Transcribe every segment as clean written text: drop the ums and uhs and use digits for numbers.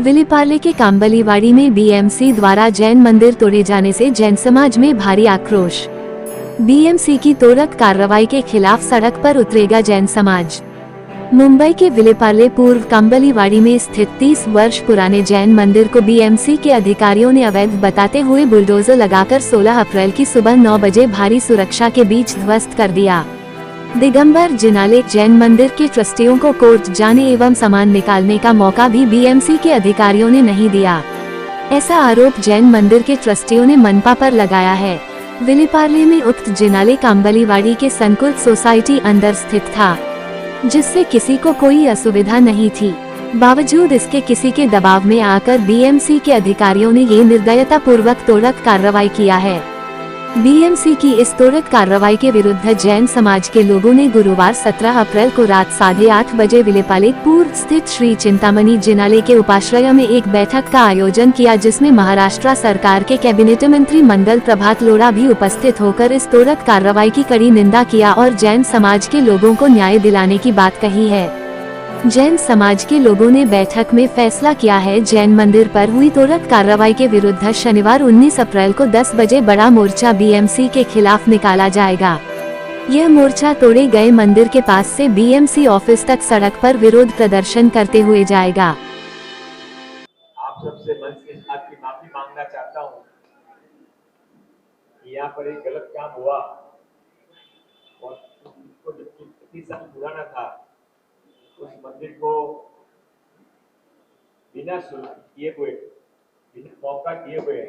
विलेपार्ले के कांबलीवाड़ी में बीएमसी द्वारा जैन मंदिर तोड़े जाने से जैन समाज में भारी आक्रोश। बीएमसी की त्वरित कार्रवाई के खिलाफ सड़क पर उतरेगा जैन समाज। मुंबई के विलेपार्ले पूर्व कांबलीवाड़ी में स्थित 30 वर्ष पुराने जैन मंदिर को बीएमसी के अधिकारियों ने अवैध बताते हुए बुलडोजर लगाकर 16 अप्रैल की सुबह 9 बजे भारी सुरक्षा के बीच ध्वस्त कर दिया। दिगंबर जिनाले जैन मंदिर के ट्रस्टियों को कोर्ट जाने एवं सामान निकालने का मौका भी बीएमसी के अधिकारियों ने नहीं दिया। ऐसा आरोप जैन मंदिर के ट्रस्टियों ने मनपा पर लगाया है। विलेपार्ले में उक्त जिनाले कांबलीवाड़ी के संकुल सोसाइटी अंदर स्थित था, जिससे किसी को कोई असुविधा नहीं थी। बावजूद इसके किसी के दबाव में आकर बीएमसी के अधिकारियों ने ये निर्दयता पूर्वक त्वरित कार्रवाई किया है। बीएमसी की इस त्वरित कार्रवाई के विरुद्ध जैन समाज के लोगों ने गुरुवार 17 अप्रैल को रात 8:30 बजे विलेपार्ले पूर्व स्थित श्री चिंतामणि जिनाले के उपाश्रय में एक बैठक का आयोजन किया, जिसमें महाराष्ट्र सरकार के कैबिनेट मंत्री मंगल प्रभात लोढ़ा भी उपस्थित होकर इस त्वरित कार्रवाई की कड़ी निंदा किया और जैन समाज के लोगों को न्याय दिलाने की बात कही है। जैन समाज के लोगों ने बैठक में फैसला किया है, जैन मंदिर पर हुई त्वरित कार्रवाई के विरुद्ध शनिवार 19 अप्रैल को 10 बजे बड़ा मोर्चा बीएमसी के खिलाफ निकाला जाएगा। यह मोर्चा तोड़े गए मंदिर के पास से बीएमसी ऑफिस तक सड़क पर विरोध प्रदर्शन करते हुए जाएगा। आप सबसे मंच के साथ की माफी मांगना चाहता हूं कि यहाँ पर एक गलत काम हुआ और उसको जबकि 30 साल पुराना था, उस मंदिर को बिना किए हुए, बिना मौका दिए हुए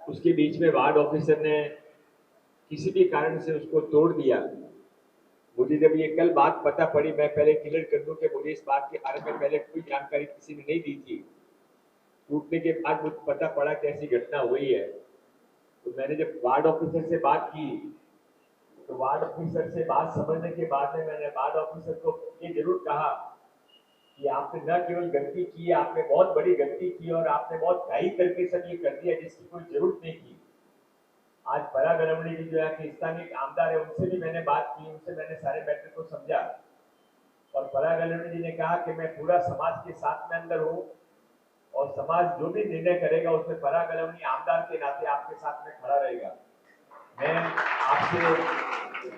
उसके बीच में वार्ड ऑफिसर ने किसी भी कारण से उसको तोड़ दिया। मुझे जब ये कल बात पता पड़ी, मैं पहले क्लियर कर दूं कि मुझे इस बात के बारे में पहले कोई जानकारी किसी ने नहीं दी थी। टूटने के बाद मुझे पता पड़ा कि ऐसी घटना हुई है, तो मैंने जब वार्ड ऑफिसर से बात की तो वार्ड ऑफिसर से बात समझने के बाद में मैंने वार्ड ऑफिसर को ये जरूर कहा कि आपने न केवल गलती की, आपने बहुत बड़ी गलती की और आपने बहुत ढाई करके सब ये कर दिया जिसकी कोई जरूरत नहीं की। आज पराग अलवड़ी जी जो है कि स्थानीय आमदार है, उनसे भी मैंने बात की, उनसे मैंने सारे मैटर को समझा और पराग अलवड़ी जी ने कहा कि मैं पूरा समाज के साथ में अंदर हूँ और समाज जो भी निर्णय करेगा उसमें पराग अलवड़ी आमदार के नाते आपके साथ में खड़ा रहेगा। मैं आपसे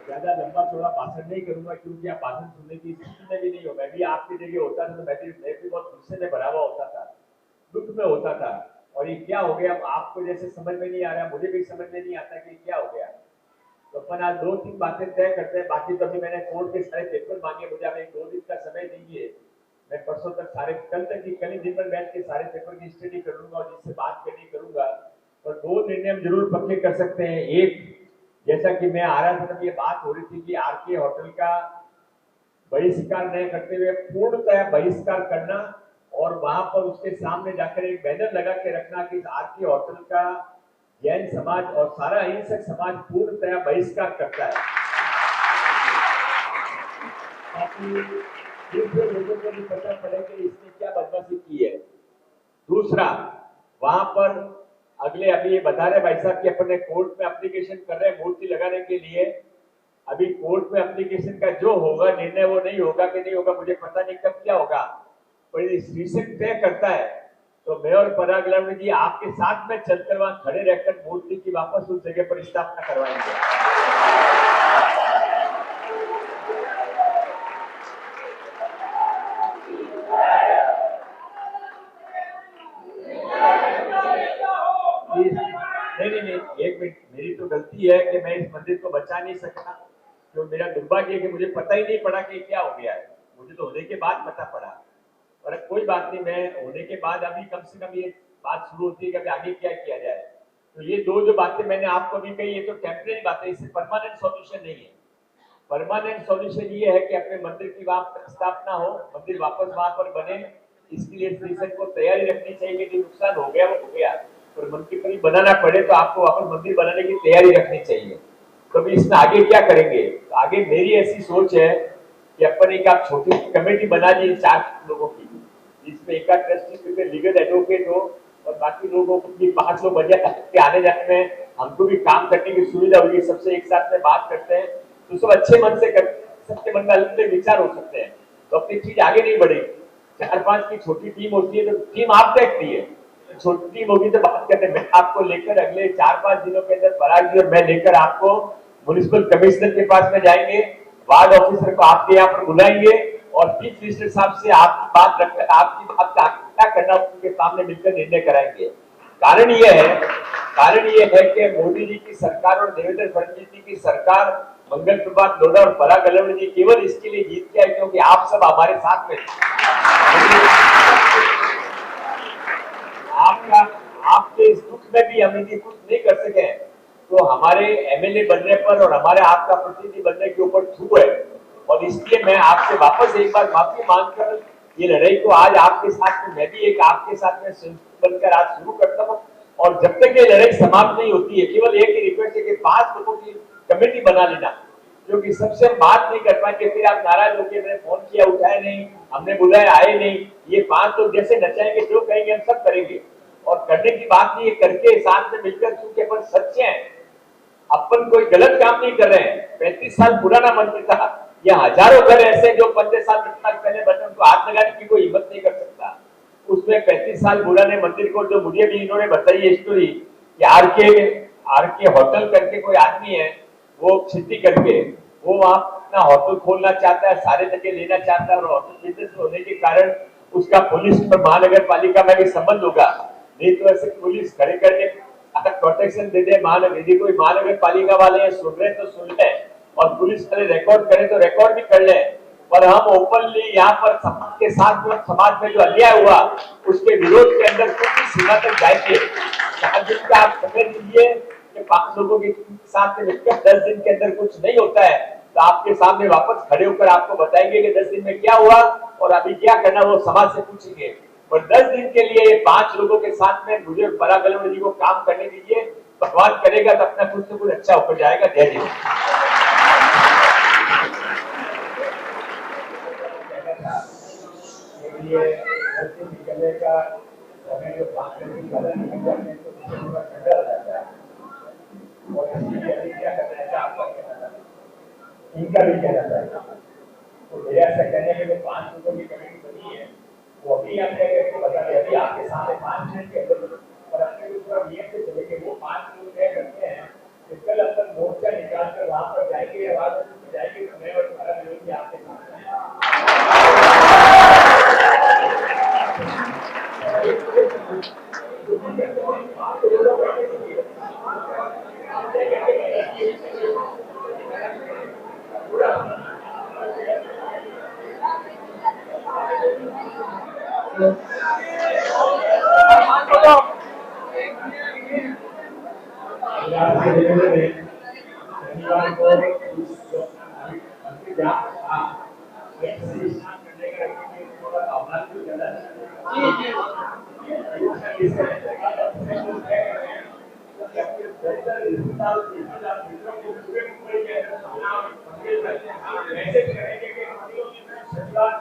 ज्यादा लंबा चौड़ा भाषण नहीं करूंगा क्योंकि आप भाषण सुनने की स्थिति में भी नहीं हो। मैं भी आपकी जगह होता था तो मैं भी बहुत गुस्से में भरा हुआ होता था, दुख में होता था। और ये क्या हो गया, आपको जैसे समझ में नहीं आ रहा, मुझे भी समझ में नहीं आता कि क्या हो गया। तो अपन आज 2-3 बातें तय करते हैं। बाकी तो अभी मैंने कोर्ट के सारे पेपर मांगे, मुझे आप 1-2 दिन का समय दीजिए। मैं परसों तक कल ही दिन भर बैठ के सारे पेपर की स्टडी कर लूंगा और जिससे बात करनी करूंगा। और 2 निर्णय हम जरूर पक्के कर सकते हैं। एक, जैसा कि मैं आ रहा था तब ये बात हो रही थी कि आरके होटल का बहिष्कार नहीं करते हुए पूर्णतः बहिष्कार करना और वहां पर उसके सामने जाकर एक बैनर लगा के रखना कि आरके होटल का जैन समाज और सारा अहिंसक समाज पूर्णतः बहिष्कार करता है, ताकि दूसरे लोगों को भी पता पड़े कि इसने क्या बदमाशी की है। दूसरा, वहां पर अभी ये बता रहे भाई साहब कि अपने कोर्ट में एप्लीकेशन कर रहे हैं मूर्ति लगाने के लिए। अभी कोर्ट में एप्लीकेशन का जो होगा निर्णय वो नहीं होगा कि नहीं होगा, मुझे पता नहीं कब क्या होगा, पर यदि शीर्षक तय करता है तो मैं और पराग अलवड़ी जी आपके साथ में चलकर वहां खड़े रहकर मूर्ति की वापस उस जगह पर स्थापना करवाएंगे। नहीं, एक मिनट, मेरी तो गलती है कि मैं इस मंदिर को बचा नहीं सका। तो मेरा दुर्भाग्य है कि मुझे पता ही नहीं पड़ा कि क्या हो गया है। मुझे तो होने के बाद पता पड़ा, पर कोई बात नहीं, मैं होने के बाद अभी कम से कम ये बात शुरू होती है कि अभी आगे क्या किया जाए। तो ये 2 जो बातें मैंने आपको अभी कही, ये तो टेम्परेरी बातें, इससे परमानेंट सॉल्यूशन नहीं है। परमानेंट सॉल्यूशन ये है कि अपने मंदिर की वापस स्थापना हो, मंदिर वापस वहां पर बने। इसके लिए स्टेशन को तैयारी रखनी चाहिए कि नुकसान हो गया वो हो गया, और मंदिर कहीं बनाना पड़े तो आपको वापस मंदिर बनाने की तैयारी रखनी चाहिए। तो अभी इसमें आगे क्या करेंगे, आगे मेरी ऐसी सोच है कि अपन एक आप छोटी कमेटी बना दी 4 लोगों की, जिसमें एक ट्रस्टी लीगल एडवोकेट हो और बाकी लोगों की 5 लोग बन जाए। आने जाने में हमको भी काम करने की सुविधा होगी, सबसे एक साथ में बात करते हैं तो सब अच्छे मन से कर, सबके मन में अलग विचार हो सकते हैं। तो अपनी चीज आगे नहीं बढ़ेगी। 4-5 की छोटी टीम होती है तो टीम आप देखती है, छोटी टीम होगी तो बात करते हैं। मैं आपको लेकर अगले 4-5 दिनों के अंदर पराग जी और मैं लेकर आपको म्युनिसिपल कमिश्नर के पास में जाएंगे, वार्ड ऑफिसर को आपके यहाँ पर बुलाएंगे और चीफ मिनिस्टर साहब से आपकी बात रखकर आपकी बात का क्या करना उनके सामने मिलकर निर्णय कराएंगे। कारण यह है कि मोदी जी की सरकार और देवेंद्र फडणवीस जी की सरकार मंगल प्रभात लोढ़ा और पराग अलवड़ जी केवल इसके लिए जीत के आए क्योंकि आप सब हमारे साथ में आपका आपके इस दुख में भी हम यदि कुछ नहीं कर सके तो हमारे एमएलए बनने पर और हमारे आपका प्रतिनिधि बनने के ऊपर छू है। और इसलिए मैं आपसे वापस एक बार माफी मांगकर ये लड़ाई को आज आपके साथ में मैं भी एक आपके साथ में बनकर आज शुरू करता हूँ। और जब तक ये लड़ाई समाप्त नहीं होती है केवल एक ही रिक्वेस्ट है कि 5 लोगों की कमेटी बना लेना, क्योंकि सबसे बात नहीं कर पाएंगे फिर आप नाराज होकर मैंने फोन किया उठाए नहीं, हमने बुलाया आए नहीं। ये 5 लोग जैसे नचाएंगे जो कहेंगे हम सब करेंगे और करने की बात नहीं है, करके साथ में मिलकर चूंकि अपन सच्चे हैं, अपन कोई गलत काम नहीं कर रहे हैं। 35 साल पुराना मंदिर था, ये हजारों घर ऐसे जो 15 साल पहले बने उनको हाथ लगाने की कोई हिम्मत नहीं कर सकता। उसमें 35 साल पुराने मंदिर को जो मुझे भी इन्होंने बताई है स्टोरी कि आर के होटल करके कोई आदमी है, वो क्षति करके वो वहां अपना होटल खोलना चाहता है, सारे जगह लेना चाहता है और होटल बिजनेस होने के कारण उसका पुलिस और महानगर पालिका में भी संबंध होगा। नहीं तो ऐसे पुलिस खड़े करके अगर प्रोटेक्शन दे दे महानगर, यदि कोई महानगर पालिका वाले सुन रहे तो सुन ले और पुलिस वाले रिकॉर्ड करे तो रिकॉर्ड भी कर ले। पर हम ओपनली यहाँ पर समाज के साथ में समाज में जो अन्याय हुआ उसके विरोध के अंदर कुछ सीमा तक जाएंगे। 4 दिन का आप समय दीजिए कि 5 लोगों के साथ में मिलकर 10 दिन के अंदर कुछ नहीं होता है तो आपके सामने वापस खड़े होकर आपको बताएंगे कि 10 दिन में क्या हुआ और अभी क्या करना वो समाज से पूछेंगे। और 10 दिन के लिए ये 5 लोगों के साथ में मुझे पराग अलवड़ जी को काम करने दीजिए, भगवान करेगा तो अपना कुछ न कुछ अच्छा होकर जाएगा। जय जय। निकलने का समय जो बात करने की वाला निकल जाते हैं तो थोड़ा ठंडा हो जाता है और इसलिए अभी क्या करना है आपका कहना था, इनका भी कहना था। तो मेरे ऐसा कहने के लिए 5 लोगों की कमेटी बनी है, वो अभी हमने बता दिया अभी आपके सामने 5 मिनट के अंदर और अपने को पूरा नियम से चले कि वो 5 लोग तय करते हैं कि कल अपन मोर्चा निकाल कर वहां पर जाएंगे या वहां पर जाएंगे तो मैं और सारा मिलेंगे आपके सामने। शनिवार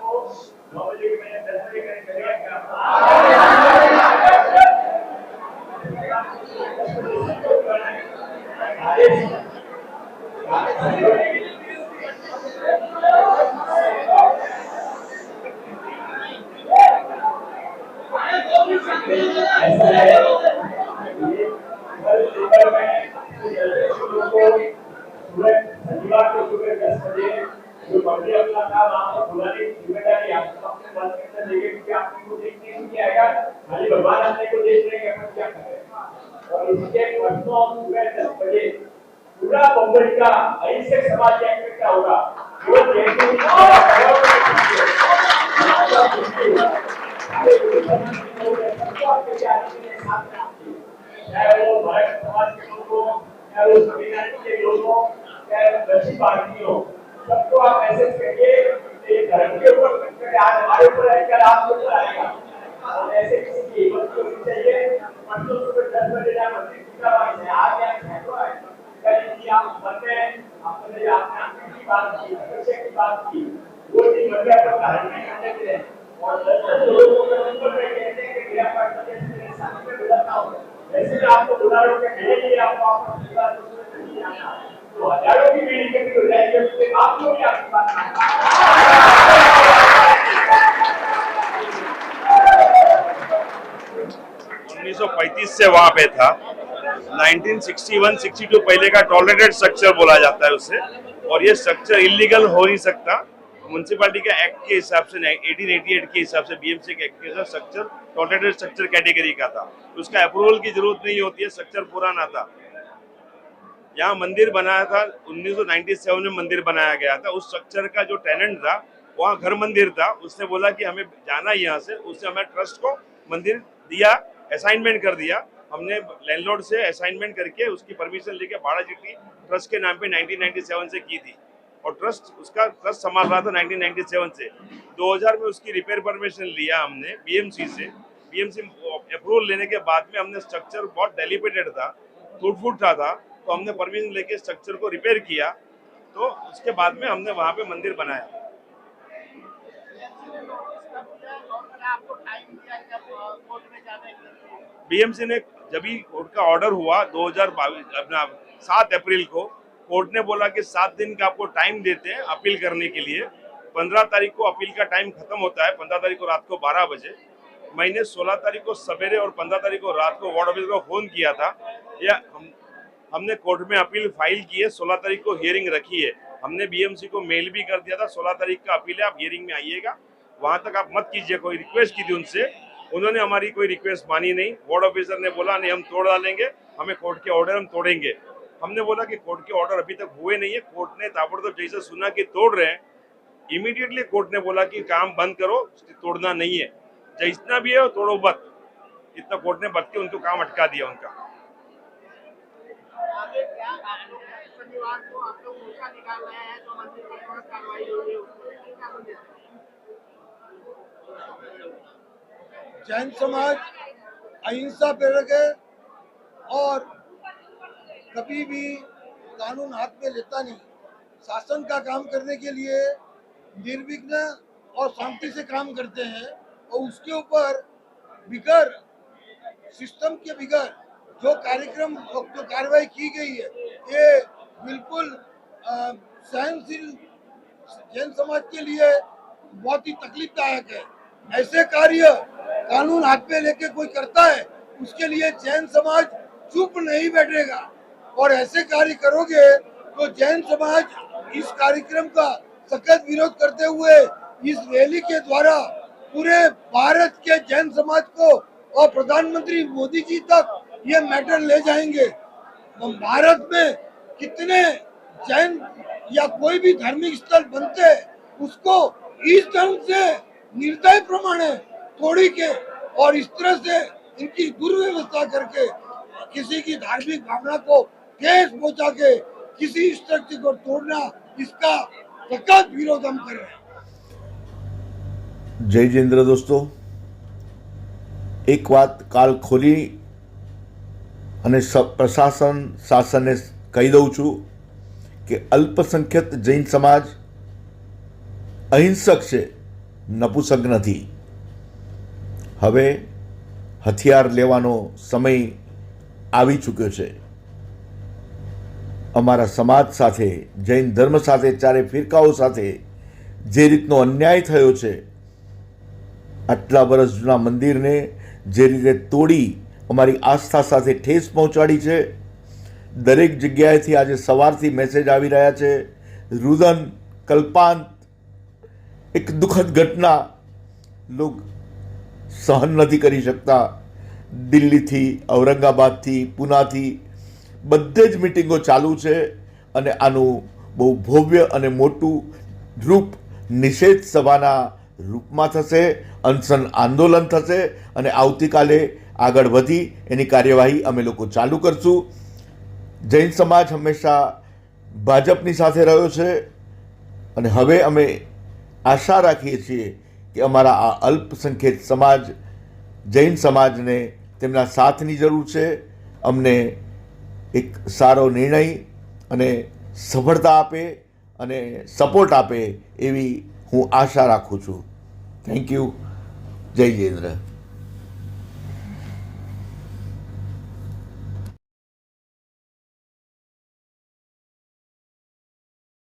को शनिवार को सुबह 10 बजे जो मंत्री अपना काम आपको बुलाने की जिम्मेदारी आपको अपने मन के अंदर लेके क्योंकि आपको को देखने नहीं किया आएगा, खाली भगवान अपने को देख रहे हैं अपन क्या कर रहे हैं। और इसके परसों सुबह 10 बजे पूरा मुंबई का अहिंसक समाज का इकट्ठा होगा। वो जैसे ही चाहे वो भारत समाज के लोग हो, चाहे वो संविधान के लोग हो, चाहे वो दक्षिण भारतीय हो, सबको आप मैसेज करिए कि धर्म के ऊपर आज हमारे ऊपर है, कल आपके ऊपर आएगा। और ऐसे किसी की हिम्मत होनी चाहिए। परसों सुबह 10 बजे जहाँ मंदिर पूजा हुआ है, आज यहाँ छठवा है, कल यदि आप मन में आपने की बात की, विषय की बात की, वो चीज मन में आपको धारण नहीं करने के लिए और 10 लोगों को नंबर में कहते हैं कि मेरा पार्टी मेरे साथ में बुलाता हूँ, वैसे मैं आपको बुला रहा हूँ कि मेरे लिए आपको आपको नहीं आना तो हजारों की मीटिंग कभी हो जाएगी, उससे आप लोग भी आपकी बात 1935 से वहाँ पे था। 1961-62 पहले का टॉलरेटेड स्ट्रक्चर बोला जाता है उसे, और ये स्ट्रक्चर इलीगल हो नहीं सकता। म्यूनसिपालिटी के एक्ट के हिसाब से 1888 के हिसाब से बीएमसी के एक्ट के हिसाब स्ट्रक्चर टॉलरेटेड स्ट्रक्चर कैटेगरी का था, उसका अप्रूवल की जरूरत नहीं होती है, स्ट्रक्चर पुराना था। यहाँ मंदिर बनाया था 1997 में, मंदिर बनाया गया था। उस स्ट्रक्चर का जो टेनेंट था वहाँ घर मंदिर था, उसने बोला कि हमें जाना है यहाँ से, उसने हमें ट्रस्ट को मंदिर दिया, असाइनमेंट कर दिया। हमने लैंडलॉर्ड से असाइनमेंट करके उसकी परमिशन लेके भाड़ा चिट्ठी ट्रस्ट के नाम पे 1997 से की थी, और ट्रस्ट संभाल रहा था 1997 से। 2000 में उसकी रिपेयर परमिशन लिया हमने बीएमसी से। बीएमसी अप्रूवल लेने के बाद में हमने स्ट्रक्चर बहुत डेलिपेटेड था, टूट फूट था, तो हमने परमिशन लेके स्ट्रक्चर को रिपेयर किया, तो उसके बाद में हमने वहाँ पे मंदिर बनाया। बीएमसी ने जब भी कोर्ट का ऑर्डर हुआ 2022 अपना 7 अप्रैल को, कोर्ट ने बोला कि 7 दिन का आपको टाइम देते हैं अपील करने के लिए। 15 तारीख को अपील का टाइम खत्म होता है, 15 तारीख को रात को 12 बजे। मैंने 16 तारीख को सवेरे और 15 तारीख को रात को वार्ड ऑफिसर को फोन किया था, या हमने कोर्ट में अपील फाइल की है, 16 तारीख को हियरिंग रखी है। हमने बीएमसी को मेल भी कर दिया था, 16 तारीख का अपील है, आप हियरिंग में आइएगा, वहां तक आप मत कीजिए। कोई रिक्वेस्ट की थी उनसे, उन्होंने हमारी कोई रिक्वेस्ट मानी नहीं। वार्ड ऑफिसर ने बोला नहीं, हम तोड़ डालेंगे, हमें कोर्ट के ऑर्डर हम तोड़ेंगे। हमने बोला कि कोर्ट के ऑर्डर अभी तक हुए नहीं है, कोर्ट ने ताबड़तोड़ जैसे सुना कि तोड़ रहे हैं, इमीडिएटली कोर्ट ने बोला कि काम बंद करो, तोड़ना नहीं है, जितना भी है वो तोड़ो मत। इतना कोर्ट ने बच के उनको काम अटका दिया उनका। जैन समाज अहिंसा प्रेरक है और कभी भी कानून हाथ में लेता नहीं। शासन का काम करने के लिए निर्विघ्न और शांति से काम करते हैं, और उसके ऊपर बिगर सिस्टम के बिगर जो कार्यक्रम जो कार्रवाई की गई है, ये बिल्कुल सहनशील जैन समाज के लिए बहुत ही तकलीफदायक है। ऐसे कार्य कानून हाथ में लेके कोई करता है, उसके लिए जैन समाज चुप नहीं बैठेगा, और ऐसे कार्य करोगे तो जैन समाज इस कार्यक्रम का सख्त विरोध करते हुए इस रैली के द्वारा पूरे भारत के जैन समाज को और प्रधानमंत्री मोदी जी तक ये मैटर ले जाएंगे। तो भारत में कितने जैन या कोई भी धार्मिक स्थल बनते हैं, उसको इस ढंग से निर्दय प्रमाणे तोड़ी के और इस तरह से इनकी दुर्व्यवस्था करके किसी की धार्मिक भावना को ठेस पहुंचा के किसी स्ट्रक्चर को तोड़ना, इसका सख्त विरोध हम कर रहे हैं। जय जिनेन्द्र दोस्तों, एक बात काल खोली અને પ્રશાસન શાસનને કહી દઉં છું કે અલ્પસંખ્યક જૈન સમાજ અહિંસક છે, નપુસક નથી। હવે હથિયાર લેવાનો સમય આવી ચૂક્યો છે। અમારા સમાજ સાથે, જૈન ધર્મ સાથે, ચારે ફિરકાઓ સાથે જે રીતનો અન્યાય થયો છે, આટલા વર્ષ જૂના મંદિરને જે રીતે તોડી અમારી આસ્થા સાથે ઠેસ પહોંચાડી છે, દરેક જગ્યાએથી આજે સવારથી મેસેજ આવી રહ્યા છે। રુદન, કલ્પાંત, એક દુઃખદ ઘટના લોક સહન નથી કરી શકતા। દિલ્હીથી, ઔરંગાબાદથી, પૂનાથી બધે જ મિટિંગો ચાલુ છે, અને આનું બહુ ભવ્ય અને મોટું રૂપ નિષેધ સભાના રૂપમાં થશે, અનશન આંદોલન થશે, અને આવતીકાલે આગળ વધી એની કાર્યવાહી અમે લોકો ચાલુ કરશું। જૈન સમાજ હંમેશા ભાજપની સાથે રહ્યો છે, અને હવે અમે આશા રાખીએ છીએ કે અમારા આ અલ્પસંખ્યક સમાજ, જૈન સમાજને તેમના સાથની જરૂર છે। અમને એક સારો નિર્ણય અને સફળતા આપે અને સપોર્ટ આપે એવી હું આશા રાખું છું। Thank you. જય જિનેન્દ્ર।